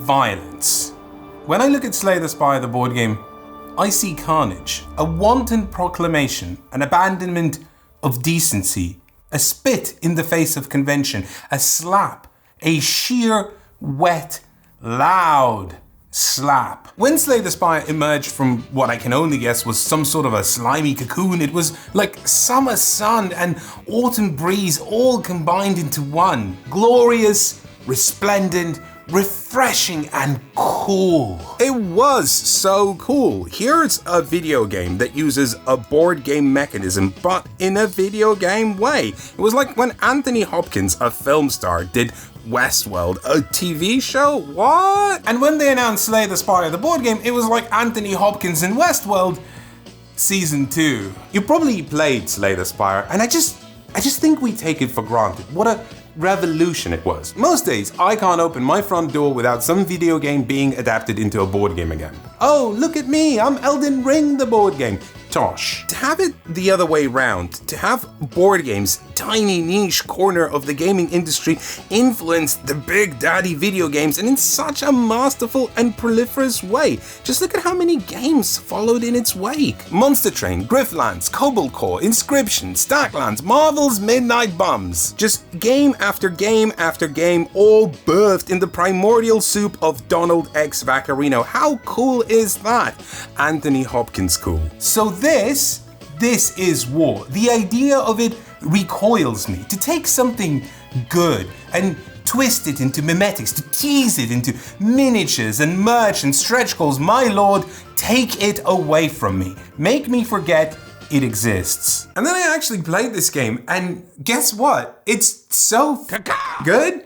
violence. When I look at Slay the Spire, the board game, I see carnage, a wanton proclamation, an abandonment of decency, a spit in the face of convention, a slap, a sheer, wet, loud slap. When Slay the Spire emerged from what I can only guess was some sort of a slimy cocoon, it was like summer sun and autumn breeze all combined into one. Glorious, resplendent, refreshing and cool. It was so cool. Here's a video game that uses a board game mechanism, but in a video game way. It was like when Anthony Hopkins, a film star, did Westworld, a TV show? What? And when they announced Slay the Spire, the board game, it was like Anthony Hopkins in Westworld Season 2. You probably played Slay the Spire, and I just think we take it for granted. What a revolution it was. Most days, I can't open my front door without some video game being adapted into a board game again. Oh, look at me, I'm Elden Ring, the board game. Tosh. To have it the other way round, to have board games, tiny niche corner of the gaming industry, influence the big daddy video games and in such a masterful and proliferous way. Just look at how many games followed in its wake. Monster Train, Grifflands, Cobalt Core, Inscription, Stacklands, Marvel's Midnight Bums. Just game after game after game, all birthed in the primordial soup of Donald X. Vaccarino. How cool is that? Anthony Hopkins cool. So this is war. The idea of it recoils me. To take something good and twist it into mimetics, to tease it into miniatures and merch and stretch goals, my lord, take it away from me. Make me forget it exists. And then I actually played this game, and guess what? It's so good.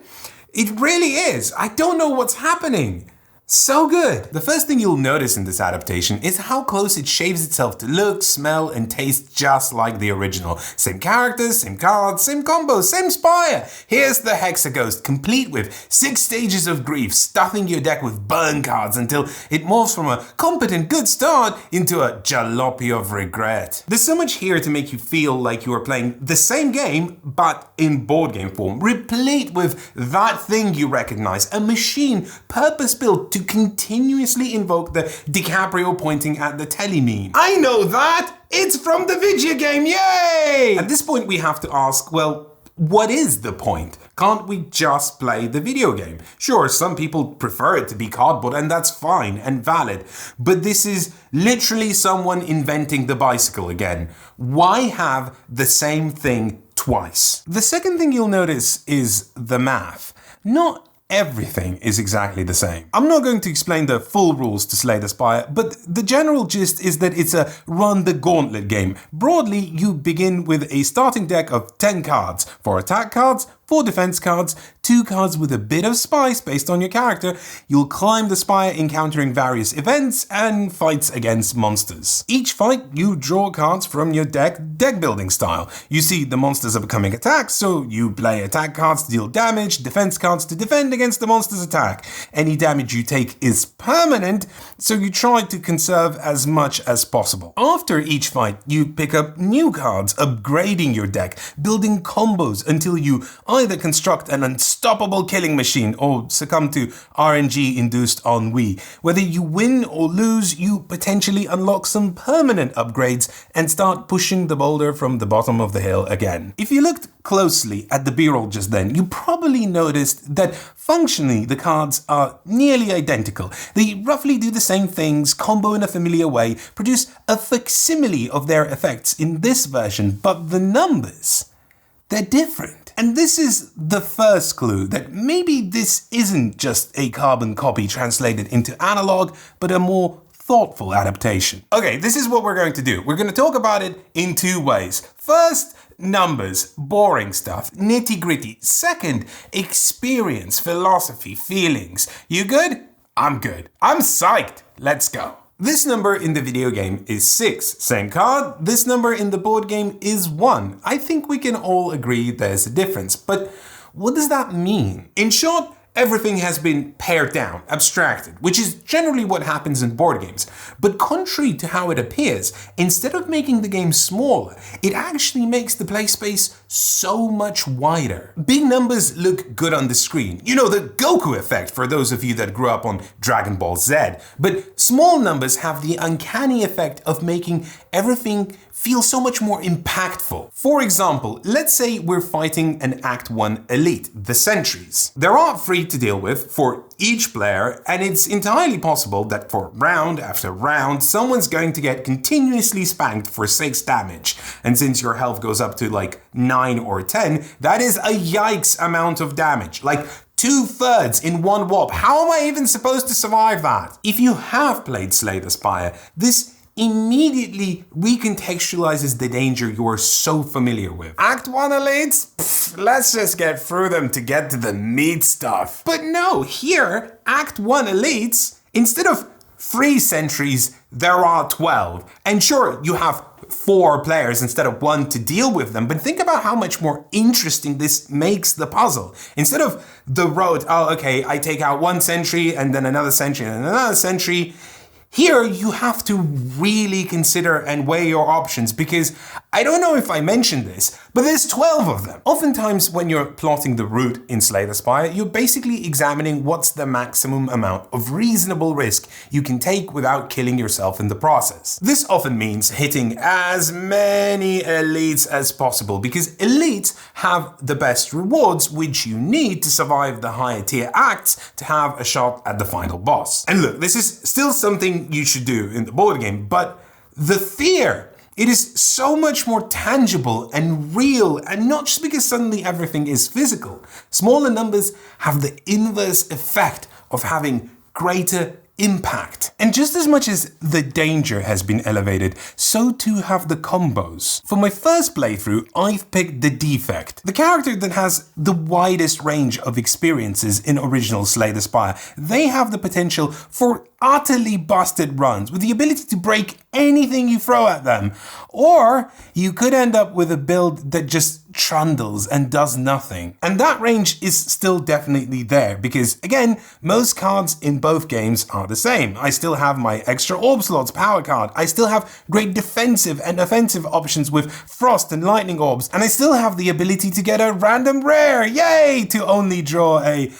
It really is. I don't know what's happening. So good! The first thing you'll notice in this adaptation is how close it shaves itself to look, smell, and taste just like the original. Same characters, same cards, same combos, same spire! Here's the Hexaghost, complete with 6 stages of grief, stuffing your deck with burn cards until it morphs from a competent good start into a jalopy of regret. There's so much here to make you feel like you are playing the same game, but in board game form, replete with that thing you recognize, a machine purpose-built to continuously invoke the DiCaprio pointing at the telly meme. I know that! It's from the video game, yay! At this point we have to ask, well, what is the point? Can't we just play the video game? Sure, some people prefer it to be cardboard, and that's fine and valid, but this is literally someone inventing the bicycle again. Why have the same thing twice? The second thing you'll notice is the math. Not everything is exactly the same. I'm not going to explain the full rules to Slay the Spire, but the general gist is that it's a run the gauntlet game. Broadly, you begin with a starting deck of 10 cards, 4 attack cards, 4 defense cards, 2 cards with a bit of spice based on your character. You'll climb the spire encountering various events and fights against monsters. Each fight, you draw cards from your deck building style. You see the monsters are becoming attacked, so you play attack cards to deal damage, defense cards to defend against the monster's attack. Any damage you take is permanent, so you try to conserve as much as possible. After each fight, you pick up new cards, upgrading your deck, building combos until you either construct an unstoppable killing machine or succumb to RNG-induced ennui. Whether you win or lose, you potentially unlock some permanent upgrades and start pushing the boulder from the bottom of the hill again. If you looked closely at the b-roll just then, you probably noticed that functionally the cards are nearly identical. They roughly do the same things, combo in a familiar way, produce a facsimile of their effects in this version, but the numbers, they're different. And this is the first clue that maybe this isn't just a carbon copy translated into analog, but a more thoughtful adaptation. Okay, this is what we're going to do. We're going to talk about it in 2 ways. First, numbers, boring stuff, nitty-gritty. Second, experience, philosophy, feelings. You good? I'm good. I'm psyched. Let's go. This number in the video game is 6. Same card. This number in the board game is 1. I think we can all agree there's a difference, but what does that mean? In short, everything has been pared down, abstracted, which is generally what happens in board games. But contrary to how it appears, instead of making the game smaller, it actually makes the play space so much wider. Big numbers look good on the screen. You know, the Goku effect for those of you that grew up on Dragon Ball Z. But small numbers have the uncanny effect of making everything feel so much more impactful. For example, let's say we're fighting an Act 1 elite, the Sentries. They're free to deal with for each player, and it's entirely possible that for round after round, someone's going to get continuously spanked for 6 damage. And since your health goes up to like 9 or 10, that is a yikes amount of damage. Like 2/3 in one whop. How am I even supposed to survive that? If you have played Slay the Spire, this immediately recontextualizes the danger you're so familiar with. Act 1 elites? Pfft, let's just get through them to get to the meat stuff. But no, here, Act 1 elites, instead of 3 sentries, there are 12. And sure, you have 4 players instead of 1 to deal with them, but think about how much more interesting this makes the puzzle. Instead of the road, oh, okay, I take out 1 sentry and then another sentry and another sentry, here, you have to really consider and weigh your options because I don't know if I mentioned this, but there's 12 of them. Oftentimes, when you're plotting the route in Slay the Spire, you're basically examining what's the maximum amount of reasonable risk you can take without killing yourself in the process. This often means hitting as many elites as possible because elites have the best rewards which you need to survive the higher tier acts to have a shot at the final boss. And look, this is still something you should do in the board game, but the fear, it is so much more tangible and real, and not just because suddenly everything is physical. Smaller numbers have the inverse effect of having greater impact. And just as much as the danger has been elevated, so too have the combos. For my first playthrough, I've picked the Defect, the character that has the widest range of experiences in original Slay the Spire. They have the potential for utterly busted runs with the ability to break anything you throw at them. Or you could end up with a build that just trundles and does nothing. And that range is still definitely there because, again, most cards in both games are the same. I still have my extra orb slots power card. I still have great defensive and offensive options with frost and lightning orbs. And I still have the ability to get a random rare, yay, to only draw a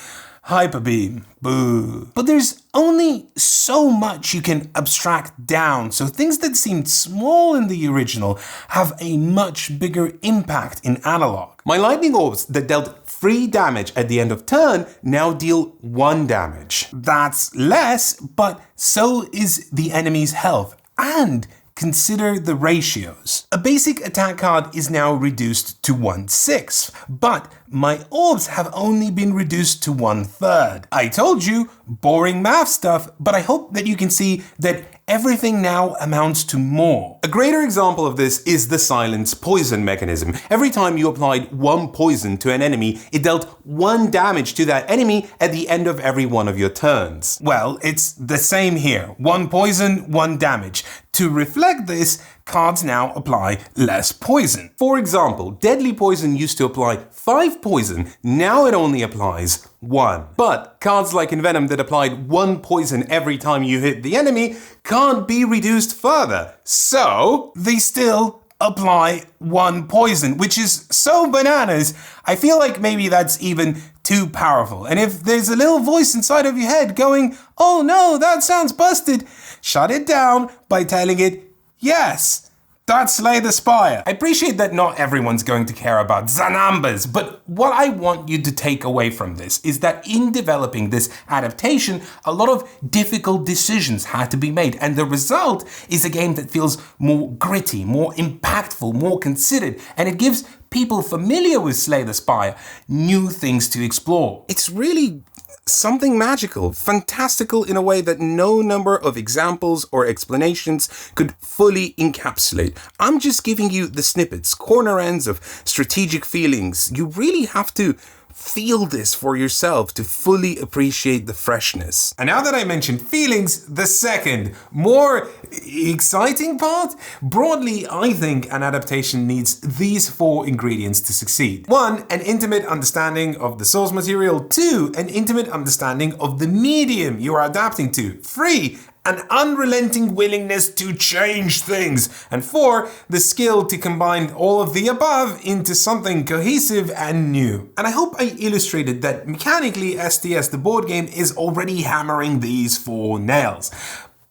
Hyper Beam. Boo. But there's only so much you can abstract down, so things that seemed small in the original have a much bigger impact in analog. My lightning orbs that dealt 3 damage at the end of turn now deal 1 damage. That's less, but so is the enemy's health. And consider the ratios. A basic attack card is now reduced to 1/6, but my orbs have only been reduced to 1/3. I told you, boring math stuff, but I hope that you can see that everything now amounts to more. A greater example of this is the silence poison mechanism. Every time you applied 1 poison to an enemy, it dealt 1 damage to that enemy at the end of every one of your turns. Well, it's the same here. 1 poison, 1 damage. To reflect this, cards now apply less poison. For example, deadly poison used to apply 5 poison, now it only applies 1. But cards like Envenom that applied 1 poison every time you hit the enemy can't be reduced further. So they still apply 1 poison, which is so bananas. I feel like maybe that's even too powerful. And if there's a little voice inside of your head going, oh no, that sounds busted, shut it down by telling it, yes, that's Slay the Spire. I appreciate that not everyone's going to care about the numbers, but what I want you to take away from this is that in developing this adaptation, a lot of difficult decisions had to be made, and the result is a game that feels more gritty, more impactful, more considered, and it gives people familiar with Slay the Spire new things to explore. It's really something magical, fantastical in a way that no number of examples or explanations could fully encapsulate. I'm just giving you the snippets, corner ends of strategic feelings. You really have to feel this for yourself to fully appreciate the freshness. And now that I mentioned feelings, the second, more exciting part? Broadly, I think an adaptation needs these 4 ingredients to succeed. 1, an intimate understanding of the source material. 2, an intimate understanding of the medium you are adapting to. 3, an unrelenting willingness to change things. And 4, the skill to combine all of the above into something cohesive and new. And I hope I illustrated that mechanically STS, the board game, is already hammering these 4 nails.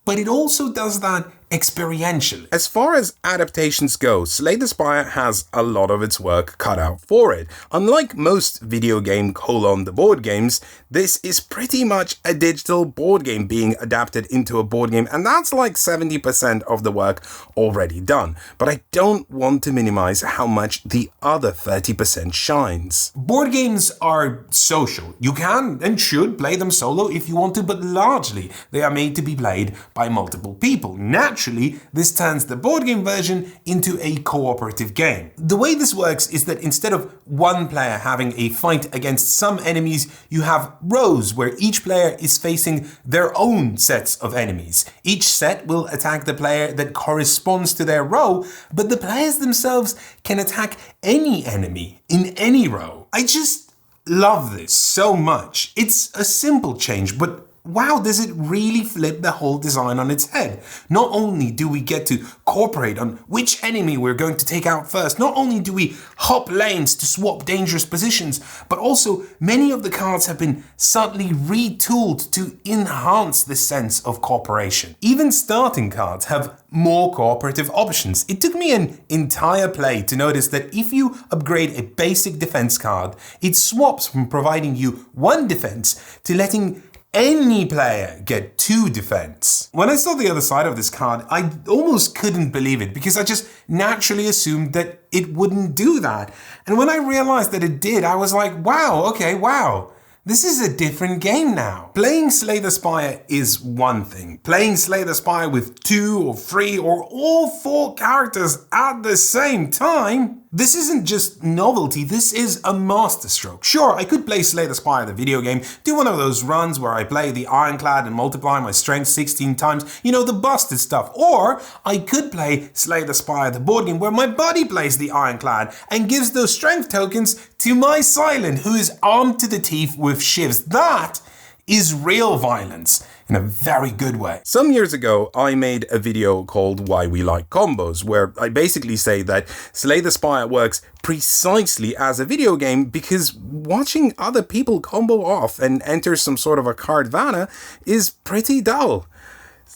But it also does that experientially. As far as adaptations go, Slay the Spire has a lot of its work cut out for it. Unlike most video game the board games, this is pretty much a digital board game being adapted into a board game, and that's like 70% of the work already done. But I don't want to minimize how much the other 30% shines. Board games are social. You can and should play them solo if you want to, but largely they are made to be played by multiple people. Naturally, this turns the board game version into a cooperative game. The way this works is that instead of one player having a fight against some enemies, you have rows where each player is facing their own sets of enemies. Each set will attack the player that corresponds to their row, but the players themselves can attack any enemy in any row. I just love this so much. It's a simple change, but wow, does it really flip the whole design on its head. Not only do we get to cooperate on which enemy we're going to take out first, not only do we hop lanes to swap dangerous positions, but also many of the cards have been subtly retooled to enhance the sense of cooperation. Even starting cards have more cooperative options. It took me an entire play to notice that if you upgrade a basic defense card, it swaps from providing you 1 defense to letting any player get 2 defense. When I saw the other side of this card, I almost couldn't believe it because I just naturally assumed that it wouldn't do that. And when I realized that it did, I was like, wow, okay, wow. This is a different game now. Playing Slay the Spire is one thing. Playing Slay the Spire with 2 or 3 or all 4 characters at the same time, this isn't just novelty, this is a masterstroke. Sure, I could play Slay the Spire, the video game, do one of those runs where I play the Ironclad and multiply my strength 16 times, you know, the busted stuff. Or I could play Slay the Spire, the board game, where my buddy plays the Ironclad and gives those strength tokens to my Silent, who is armed to the teeth with shivs. That is real violence. In a very good way. Some years ago, I made a video called Why We Like Combos, where I basically say that Slay the Spire works precisely as a video game because watching other people combo off and enter some sort of a cardvana is pretty dull.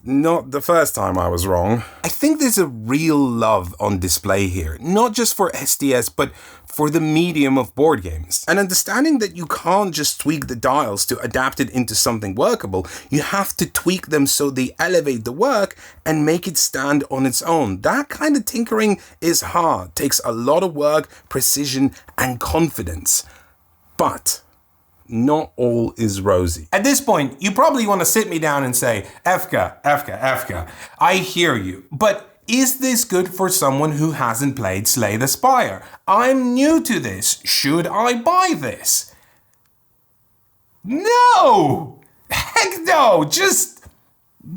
Not the first time I was wrong. I think there's a real love on display here, not just for STS, but for the medium of board games. And understanding that you can't just tweak the dials to adapt it into something workable, you have to tweak them so they elevate the work and make it stand on its own. That kind of tinkering is hard, takes a lot of work, precision, and confidence. But not all is rosy. At this point, you probably want to sit me down and say, Efka, I hear you, but is this good for someone who hasn't played Slay the Spire? I'm new to this. Should I buy this? No! Heck no! Just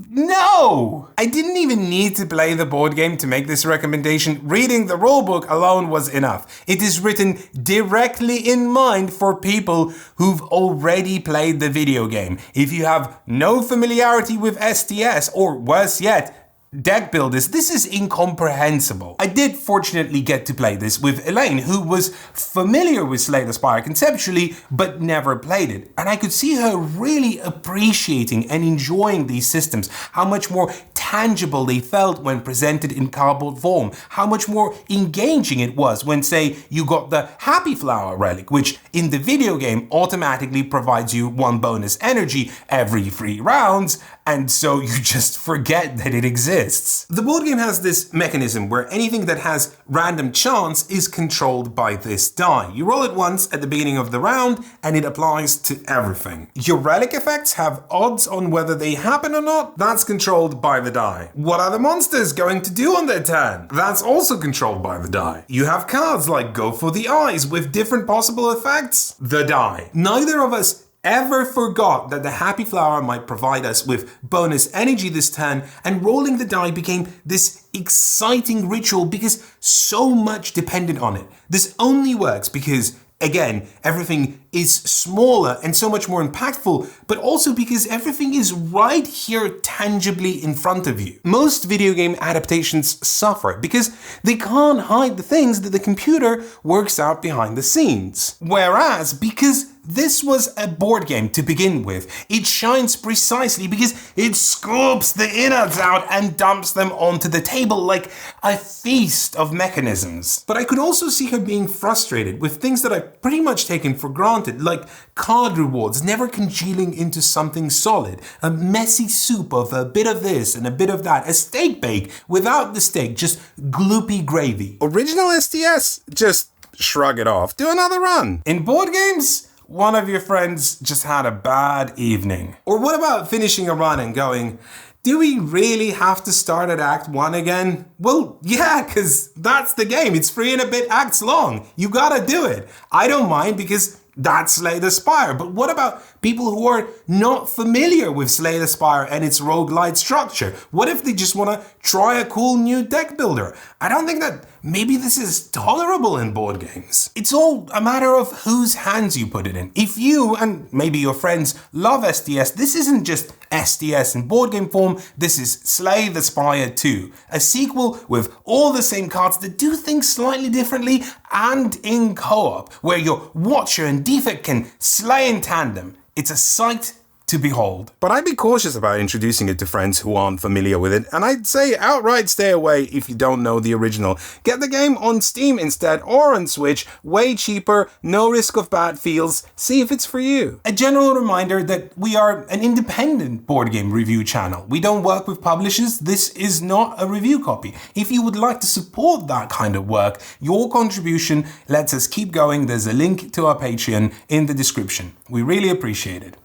no! I didn't even need to play the board game to make this recommendation. Reading the rulebook alone was enough. It is written directly in mind for people who've already played the video game. If you have no familiarity with STS, or worse yet, deck builders, this is incomprehensible. I did fortunately get to play this with Elaine, who was familiar with Slay the Spire conceptually, but never played it. And I could see her really appreciating and enjoying these systems, how much more tangible they felt when presented in cardboard form, how much more engaging it was when, say, you got the Happy Flower relic, which in the video game automatically provides you 1 bonus energy every 3 rounds, and so you just forget that it exists. The board game has this mechanism where anything that has random chance is controlled by this die. You roll it once at the beginning of the round, and it applies to everything. Your relic effects have odds on whether they happen or not. That's controlled by the die. What are the monsters going to do on their turn? That's also controlled by the die. You have cards like Go for the Eyes with different possible effects. The die. Neither of us ever forgot that the Happy Flower might provide us with bonus energy this turn, and rolling the die became this exciting ritual because so much depended on it. This only works because, again, everything is smaller and so much more impactful, but also because everything is right here tangibly in front of you. Most video game adaptations suffer because they can't hide the things that the computer works out behind the scenes. Whereas, because this was a board game to begin with, it shines precisely because it scoops the innards out and dumps them onto the table like a feast of mechanisms. But I could also see her being frustrated with things that I've pretty much taken for granted, like card rewards never congealing into something solid, a messy soup of a bit of this and a bit of that, a steak bake without the steak, just gloopy gravy. Original STS? Just shrug it off. Do another run. In board games, one of your friends just had a bad evening. Or what about finishing a run and going, do we really have to start at Act 1 again? Well, yeah, because that's the game. It's 3 and a bit acts long. You gotta do it. I don't mind because that's Slay the Spire. But what about people who are not familiar with Slay the Spire and its roguelite structure? What if they just want to try a cool new deck builder? I don't think that maybe this is tolerable in board games. It's all a matter of whose hands you put it in. If you, and maybe your friends, love STS, this isn't just STS in board game form, this is Slay the Spire 2, a sequel with all the same cards that do things slightly differently and in co-op, where your Watcher and Defect can slay in tandem. It's a sight to behold. But I'd be cautious about introducing it to friends who aren't familiar with it, and I'd say outright stay away if you don't know the original. Get the game on Steam instead, or on Switch, way cheaper, no risk of bad feels, see if it's for you. A general reminder that we are an independent board game review channel. We don't work with publishers, this is not a review copy. If you would like to support that kind of work, your contribution lets us keep going. There's a link to our Patreon in the description. We really appreciate it.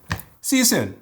See you soon.